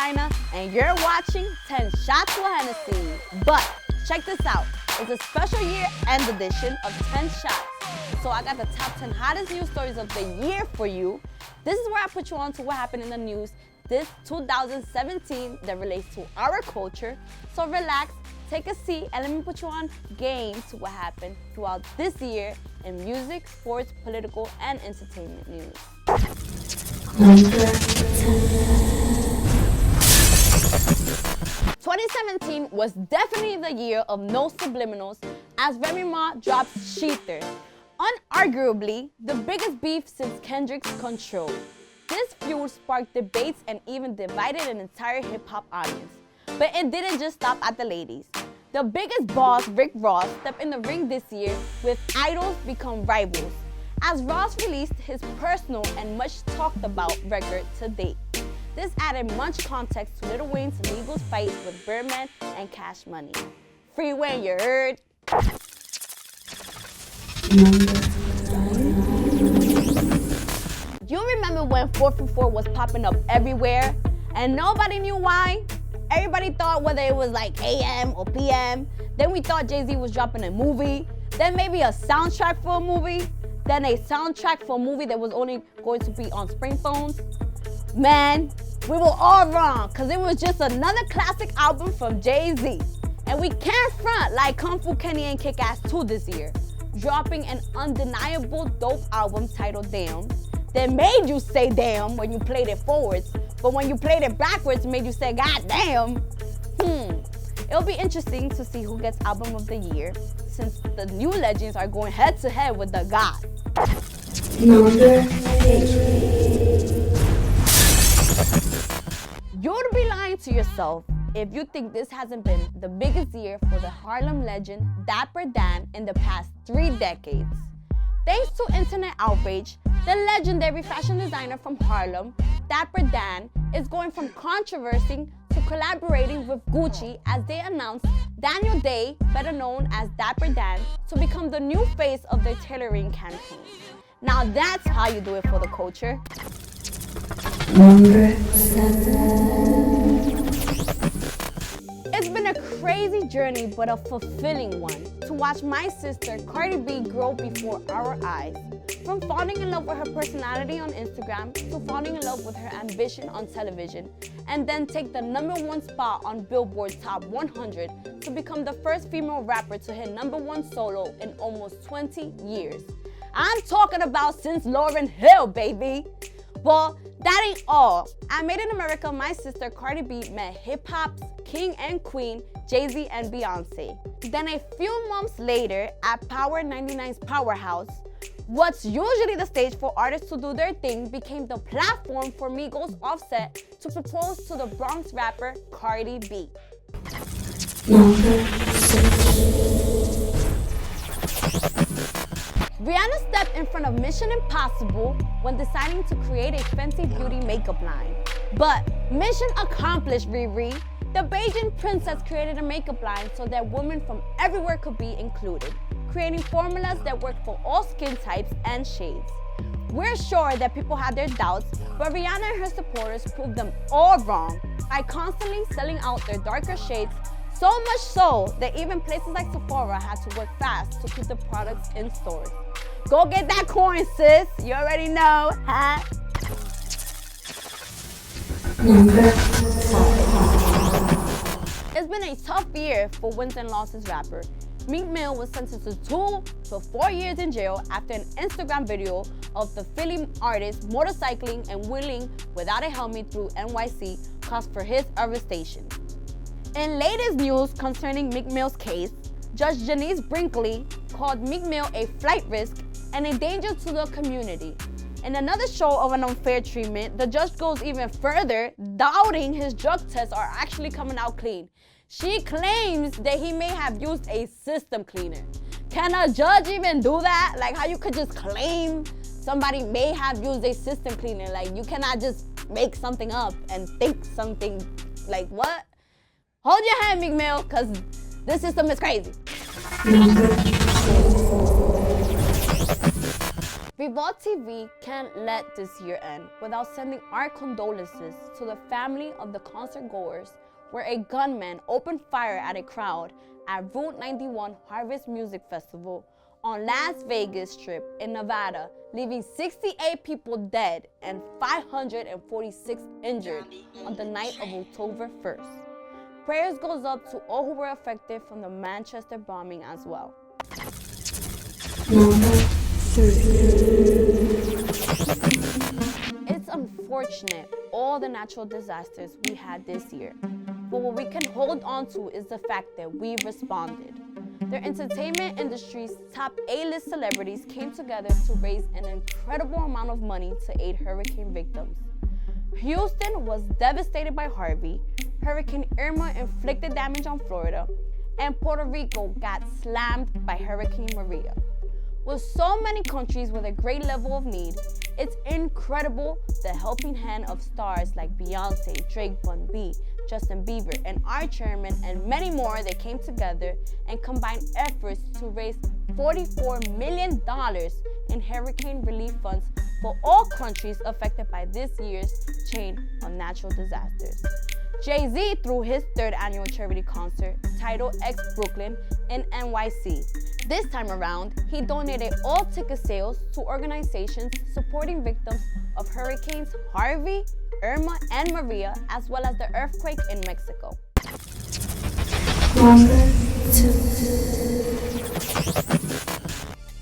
Carolina, and you're watching 10 Shots with Hennessy. But check this out. It's a special year-end edition of 10 Shots. So I got the top 10 hottest news stories of the year for you. This is where I put you on to what happened in the news this 2017 that relates to our culture. So relax, take a seat, and let me put you on game to what happened throughout this year in music, sports, political, and entertainment news. Number 2017 was definitely the year of no subliminals as Remy Ma drops Sheether. Unarguably, the biggest beef since Kendrick's Control. This feud sparked debates and even divided an entire hip-hop audience. But it didn't just stop at the ladies. The biggest boss, Rick Ross, stepped in the ring this year with idols become rivals, as Ross released his personal and much talked about record to date. This added much context to Lil Wayne's legal fight with Birdman and Cash Money. Free Wayne, you heard? You remember when 444 was popping up everywhere and nobody knew why? Everybody thought whether it was like AM or PM. Then we thought Jay-Z was dropping a movie. Then maybe a soundtrack for a movie. Then a soundtrack for a movie that was only going to be on spring phones. Man, we were all wrong because it was just another classic album from Jay-Z. And we can't front like Kung Fu Kenny and Kick-Ass 2 this year, dropping an undeniable dope album titled Damn that made you say damn when you played it forwards, but when you played it backwards, it made you say god damn. It'll be interesting to see who gets album of the year since the new legends are going head to head with the god. Number 8. You'd be lying to yourself if you think this hasn't been the biggest year for the Harlem legend Dapper Dan in the past 3 decades. Thanks to internet outrage, the legendary fashion designer from Harlem, Dapper Dan, is going from controversy to collaborating with Gucci as they announced Daniel Day, better known as Dapper Dan, to become the new face of their tailoring campaign. Now that's how you do it for the culture. Number 7. It's been a crazy journey, but a fulfilling one, to watch my sister Cardi B grow before our eyes. From falling in love with her personality on Instagram to falling in love with her ambition on television, and then take the #1 spot on Billboard's Top 100 to become the first female rapper to hit #1 solo in almost 20 years. I'm talking about since Lauryn Hill, baby. Well, that ain't all. At Made in America, my sister Cardi B met hip-hop's king and queen, Jay-Z and Beyonce. Then a few months later, at Power 99's Powerhouse, what's usually the stage for artists to do their thing became the platform for Migos Offset to propose to the Bronx rapper Cardi B. Number 6. Rihanna stepped in front of Mission Impossible when deciding to create a Fenty Beauty makeup line. But mission accomplished, Riri. The Beijing princess created a makeup line so that women from everywhere could be included, creating formulas that work for all skin types and shades. We're sure that people had their doubts, but Rihanna and her supporters proved them all wrong by constantly selling out their darker shades, so much so that even places like Sephora had to work fast to keep the products in stores. Go get that coin, sis. You already know, huh? Number 5. It's been a tough year for wins and losses rapper. Meek Mill was sentenced to 2 to 4 years in jail after an Instagram video of the Philly artist motorcycling and wheeling without a helmet through NYC caused for his arrestation. In latest news concerning Meek Mill's case, Judge Janice Brinkley called Meek Mill a flight risk and a danger to the community. In another show of an unfair treatment, the judge goes even further, doubting his drug tests are actually coming out clean. She claims that he may have used a system cleaner. Can a judge even do that? Like how you could just claim somebody may have used a system cleaner? Like you cannot just make something up and think something, like what? Hold your hand, Meek Mill, because this system is crazy. REVOLT TV can't let this year end without sending our condolences to the family of the concert goers where a gunman opened fire at a crowd at Route 91 Harvest Music Festival on Las Vegas Strip in Nevada, leaving 68 people dead and 546 injured on the night of October 1st. Prayers goes up to all who were affected from the Manchester bombing as well. It's unfortunate all the natural disasters we had this year, but what we can hold on to is the fact that we responded. The entertainment industry's top A-list celebrities came together to raise an incredible amount of money to aid hurricane victims. Houston was devastated by Harvey, Hurricane Irma inflicted damage on Florida, and Puerto Rico got slammed by Hurricane Maria. With so many countries with a great level of need, it's incredible the helping hand of stars like Beyonce, Drake, Bun B, Justin Bieber, and our chairman, and many more that came together and combined efforts to raise $44 million in hurricane relief funds for all countries affected by this year's chain of natural disasters. Jay-Z threw his third annual charity concert, titled X Brooklyn, in NYC. This time around, he donated all ticket sales to organizations supporting victims of hurricanes Harvey, Irma, and Maria, as well as the earthquake in Mexico.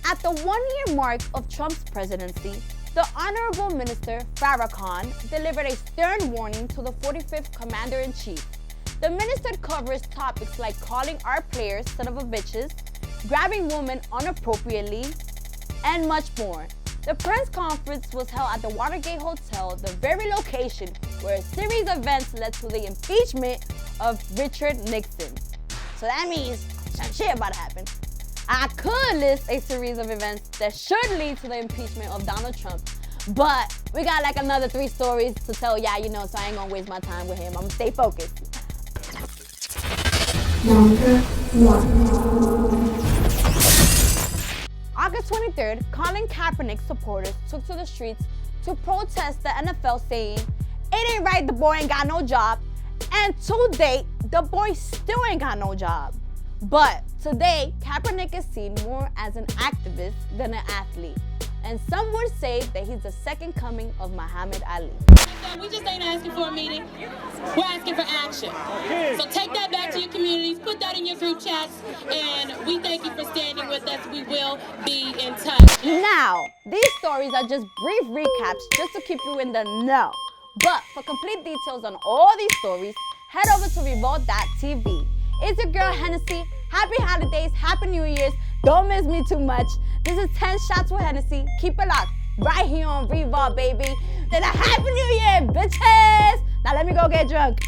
At the one-year mark of Trump's presidency, the Honorable Minister Farrakhan delivered a stern warning to the 45th Commander-in-Chief. The minister covers topics like calling our players son of a bitches, grabbing women inappropriately, and much more. The press conference was held at the Watergate Hotel, the very location where a series of events led to the impeachment of Richard Nixon. So that means some shit about to happen. I could list a series of events that should lead to the impeachment of Donald Trump, but we got like another 3 stories to tell y'all, so I ain't gonna waste my time with him. I'm gonna stay focused. Number 1. August 23rd, Colin Kaepernick supporters took to the streets to protest the NFL, saying, "It ain't right, the boy ain't got no job." And to date, the boy still ain't got no job. But today, Kaepernick is seen more as an activist than an athlete. And some would say that he's the second coming of Muhammad Ali. We just ain't asking for a meeting. We're asking for action. So take that back to your communities, put that in your group chats, and we thank you for standing with us. We will be in touch. Now, these stories are just brief recaps just to keep you in the know. But for complete details on all these stories, head over to REVOLT.tv. It's your girl Hennessy. Happy holidays, happy New Year's. Don't miss me too much. This is 10 Shots with Hennessy. Keep it locked right here on REVOLT, baby. Then a happy New Year, bitches. Now let me go get drunk.